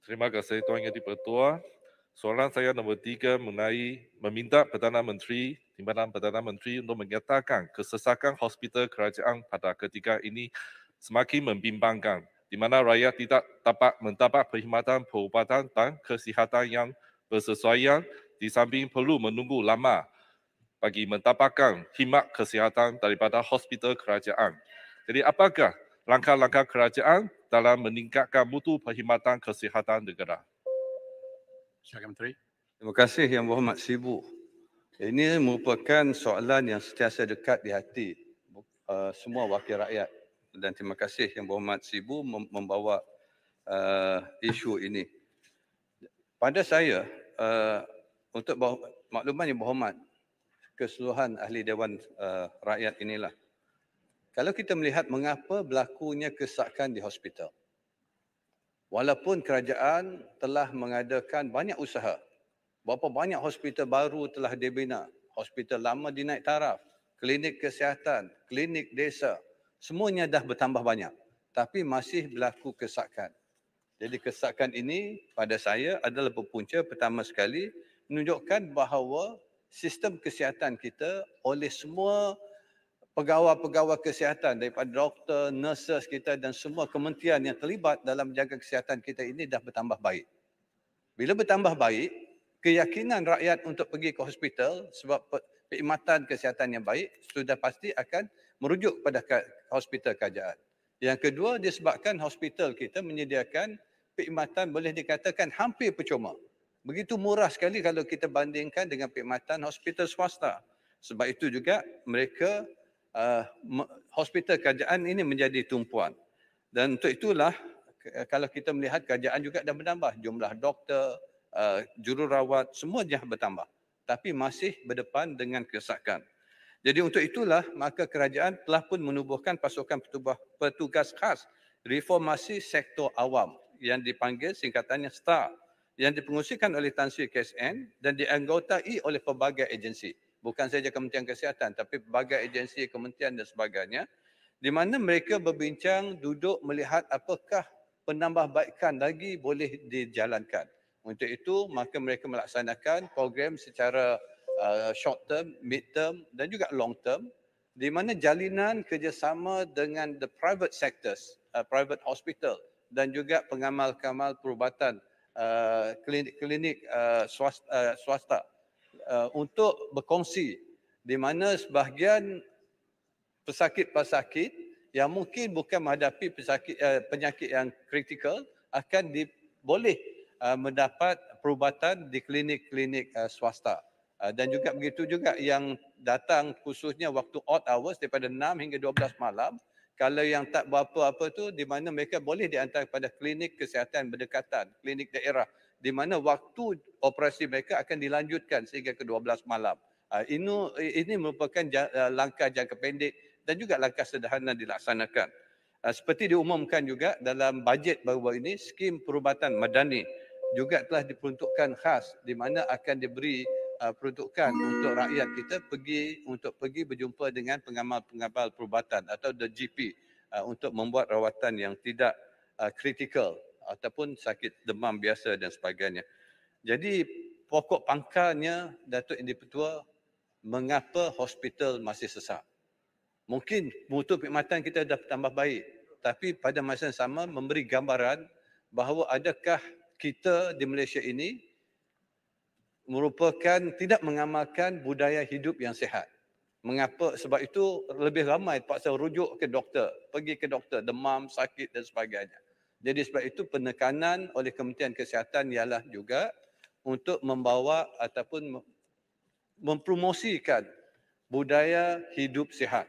Terima kasih Tuan Yang di-Pertua. Soalan saya nombor 3 mengenai meminta Perdana Menteri, Timbalan Perdana Menteri untuk menyatakan kesesakan hospital kerajaan pada ketika ini semakin membimbangkan, di mana rakyat tidak dapat mendapat perkhidmatan perubatan dan kesihatan yang bersesuaian, di samping perlu menunggu lama bagi mendapatkan khidmat kesihatan daripada hospital kerajaan. Jadi apakah langkah-langkah kerajaan dalam meningkatkan mutu perkhidmatan kesihatan negara? Silakan Menteri. Terima kasih Yang Berhormat Sibu. Ini merupakan soalan yang sentiasa dekat di hati semua wakil rakyat. Dan terima kasih Yang Berhormat Sibu membawa isu ini. Pada saya, untuk makluman Yang Berhormat, keseluruhan ahli Dewan Rakyat inilah. Kalau kita melihat mengapa berlakunya kesesakan di hospital. Walaupun kerajaan telah mengadakan banyak usaha, berapa banyak hospital baru telah dibina, hospital lama dinaik taraf, klinik kesihatan, klinik desa, semuanya dah bertambah banyak. Tapi masih berlaku kesesakan. Jadi kesesakan ini pada saya adalah berpunca pertama sekali menunjukkan bahawa sistem kesihatan kita oleh semua pegawai-pegawai kesihatan daripada doktor, nurses kita dan semua kementerian yang terlibat dalam menjaga kesihatan kita ini dah bertambah baik. Bila bertambah baik, keyakinan rakyat untuk pergi ke hospital sebab perkhidmatan kesihatan yang baik sudah pasti akan merujuk kepada hospital kerajaan. Yang kedua, disebabkan hospital kita menyediakan perkhidmatan boleh dikatakan hampir percuma. Begitu murah sekali kalau kita bandingkan dengan perkhidmatan hospital swasta. Sebab itu juga mereka hospital kerajaan ini menjadi tumpuan. Dan untuk itulah kalau kita melihat kerajaan juga dah bertambah. Jumlah doktor, jururawat, semua dah bertambah. Tapi masih berdepan dengan kesesakan. Jadi untuk itulah maka kerajaan telah pun menubuhkan pasukan petugas khas reformasi sektor awam yang dipanggil singkatannya STAR yang dipengusikan oleh Tan Sri KSN dan dianggotai oleh pelbagai agensi. Bukan saja Kementerian Kesihatan tapi pelbagai agensi, kementerian dan sebagainya, di mana mereka berbincang, duduk melihat apakah penambahbaikan lagi boleh dijalankan. Untuk itu, maka mereka melaksanakan program secara short term, mid term dan juga long term, di mana jalinan kerjasama dengan the private sectors, private hospital dan juga pengamal-pengamal perubatan klinik-klinik swasta untuk berkongsi di mana sebahagian pesakit-pesakit yang mungkin bukan menghadapi penyakit yang kritikal akan boleh mendapat perubatan di klinik-klinik swasta. Dan juga begitu juga yang datang khususnya waktu odd hours daripada 6 hingga 12 malam, kalau yang tak berapa-apa tu di mana mereka boleh dihantar kepada klinik kesihatan berdekatan, klinik daerah di mana waktu operasi mereka akan dilanjutkan sehingga ke 12 malam. Ini merupakan langkah jangka pendek dan juga langkah sederhana dilaksanakan. Seperti diumumkan juga dalam bajet baru-baru ini, skim perubatan madani juga telah diperuntukkan khas di mana akan diberi peruntukan untuk rakyat kita pergi berjumpa dengan pengamal-pengamal perubatan atau the GP untuk membuat rawatan yang tidak kritikal ataupun sakit demam biasa dan sebagainya. Jadi pokok pangkalnya Datuk Yang di-Pertua, mengapa hospital masih sesak? Mungkin mutu perkhidmatan kita dah tambah baik, tapi pada masa yang sama memberi gambaran bahawa adakah kita di Malaysia ini merupakan tidak mengamalkan budaya hidup yang sihat. Mengapa? Sebab itu lebih ramai terpaksa rujuk ke doktor, pergi ke doktor, demam, sakit dan sebagainya. Jadi sebab itu penekanan oleh Kementerian Kesihatan ialah juga untuk membawa ataupun mempromosikan budaya hidup sihat.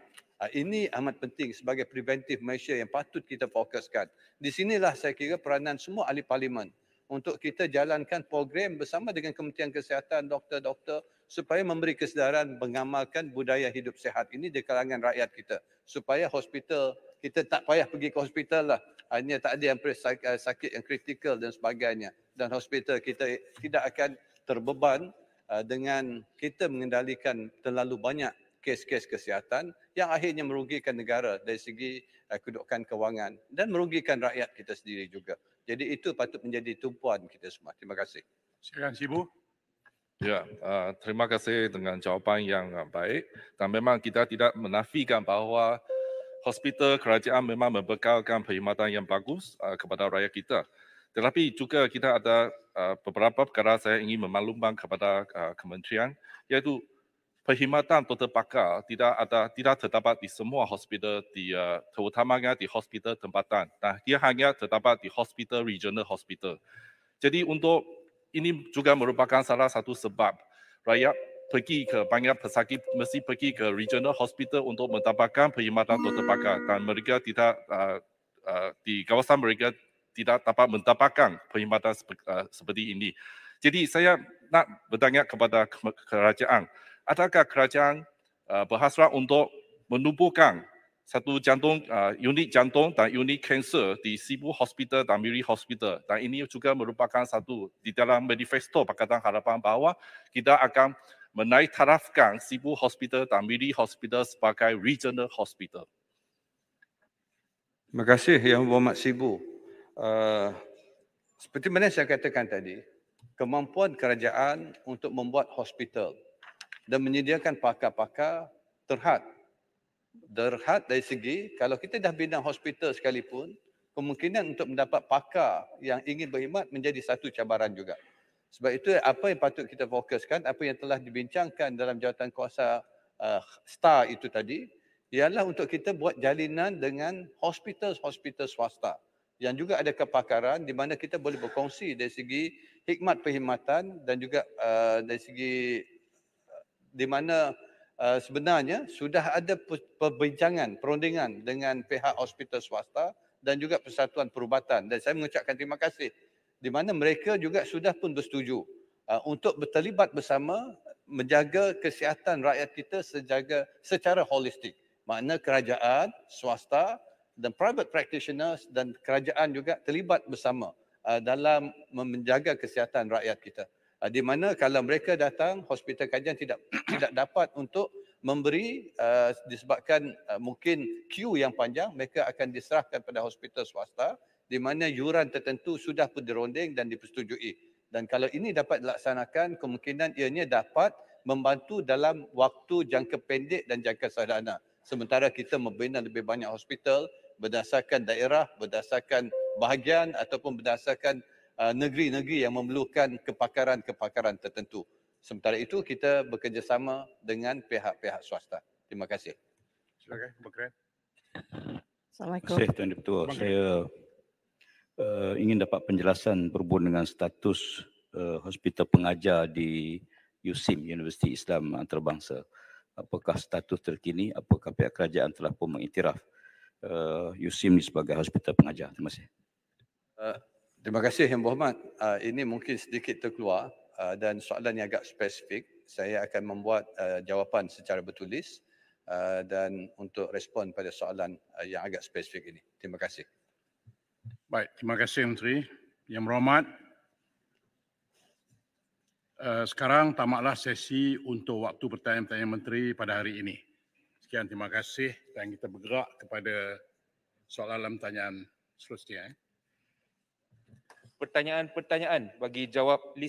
Ini amat penting sebagai preventive measure yang patut kita fokuskan. Di sinilah saya kira peranan semua ahli parlimen untuk kita jalankan program bersama dengan Kementerian Kesihatan, doktor-doktor supaya memberi kesedaran mengamalkan budaya hidup sihat ini di kalangan rakyat kita. Supaya hospital, kita tak payah pergi ke hospital lah. Hanya tak ada yang sakit yang kritikal dan sebagainya. Dan hospital kita tidak akan terbeban dengan kita mengendalikan terlalu banyak kes-kes kesihatan yang akhirnya merugikan negara dari segi kedudukan kewangan dan merugikan rakyat kita sendiri juga. Jadi itu patut menjadi tumpuan kita semua. Terima kasih. Silakan Sibu. Ya, terima kasih dengan jawapan yang baik. Dan memang kita tidak menafikan bahawa hospital kerajaan memang membekalkan perkhidmatan yang bagus kepada rakyat kita. Tetapi juga kita ada beberapa perkara saya ingin memaklumkan kepada kementerian, iaitu perkhidmatan doktor pakar tidak terdapat di semua hospital, terutamanya di hospital tempatan. Dan dia hanya terdapat di hospital regional hospital. Jadi untuk ini juga merupakan salah satu sebab rakyat pergi ke banyak pesakit mesti pergi ke regional hospital untuk mendapatkan perkhidmatan doktor pakar dan mereka tidak di kawasan mereka tidak dapat mendapatkan perkhidmatan seperti ini. Jadi saya nak bertanya kepada kerajaan, adakah kerajaan berhasrat untuk menubuhkan satu unit jantung dan unit kanser di Sibu Hospital dan Miri Hospital. Dan ini juga merupakan satu di dalam manifesto Pakatan Harapan bahawa kita akan menaik tarafkan Sibu Hospital dan Miri Hospital sebagai regional hospital. Terima kasih Yang Berhormat Sibu. Seperti mana saya katakan tadi, kemampuan kerajaan untuk membuat hospital dan menyediakan pakar-pakar terhad dari segi kalau kita dah bina hospital sekalipun, kemungkinan untuk mendapat pakar yang ingin berkhidmat menjadi satu cabaran juga. Sebab itu apa yang patut kita fokuskan, apa yang telah dibincangkan dalam jawatan kuasa STAR itu tadi, ialah untuk kita buat jalinan dengan hospital-hospital swasta yang juga ada kepakaran di mana kita boleh berkongsi dari segi hikmat perkhidmatan dan juga dari segi di mana sebenarnya sudah ada perbincangan, perundingan dengan pihak hospital swasta dan juga Persatuan Perubatan. Dan saya mengucapkan terima kasih di mana mereka juga sudah pun bersetuju untuk berterlibat bersama menjaga kesihatan rakyat kita secara holistik. Makna kerajaan, swasta dan private practitioners dan kerajaan juga terlibat bersama dalam menjaga kesihatan rakyat kita. Di mana kalau mereka datang, hospital kajian tidak dapat untuk memberi disebabkan mungkin queue yang panjang, mereka akan diserahkan pada hospital swasta di mana yuran tertentu sudah pun dironding dan dipersetujui. Dan kalau ini dapat dilaksanakan, kemungkinan ianya dapat membantu dalam waktu jangka pendek dan jangka sederhana. Sementara kita membina lebih banyak hospital berdasarkan daerah, berdasarkan bahagian ataupun berdasarkan negeri-negeri yang memerlukan kepakaran-kepakaran tertentu. Sementara itu kita bekerjasama dengan pihak-pihak swasta. Terima kasih. Silakan, Bakret. Assalamualaikum. Terima kasih Tuan Ketua. Saya ingin dapat penjelasan berhubung dengan status hospital pengajar di USIM, Universiti Islam Antarabangsa. Apakah status terkini, apakah pihak kerajaan telah pun mengiktiraf USIM ini sebagai hospital pengajar? Terima kasih. Terima kasih Yang Berhormat. Ini mungkin sedikit terkeluar dan soalan yang agak spesifik. Saya akan membuat jawapan secara bertulis dan untuk respon pada soalan yang agak spesifik ini. Terima kasih. Baik, terima kasih Menteri. Yang Berhormat, sekarang tamatlah sesi untuk waktu pertanyaan-pertanyaan Menteri pada hari ini. Sekian, terima kasih dan kita bergerak kepada soalan pertanyaan seterusnya. Pertanyaan-pertanyaan bagi jawab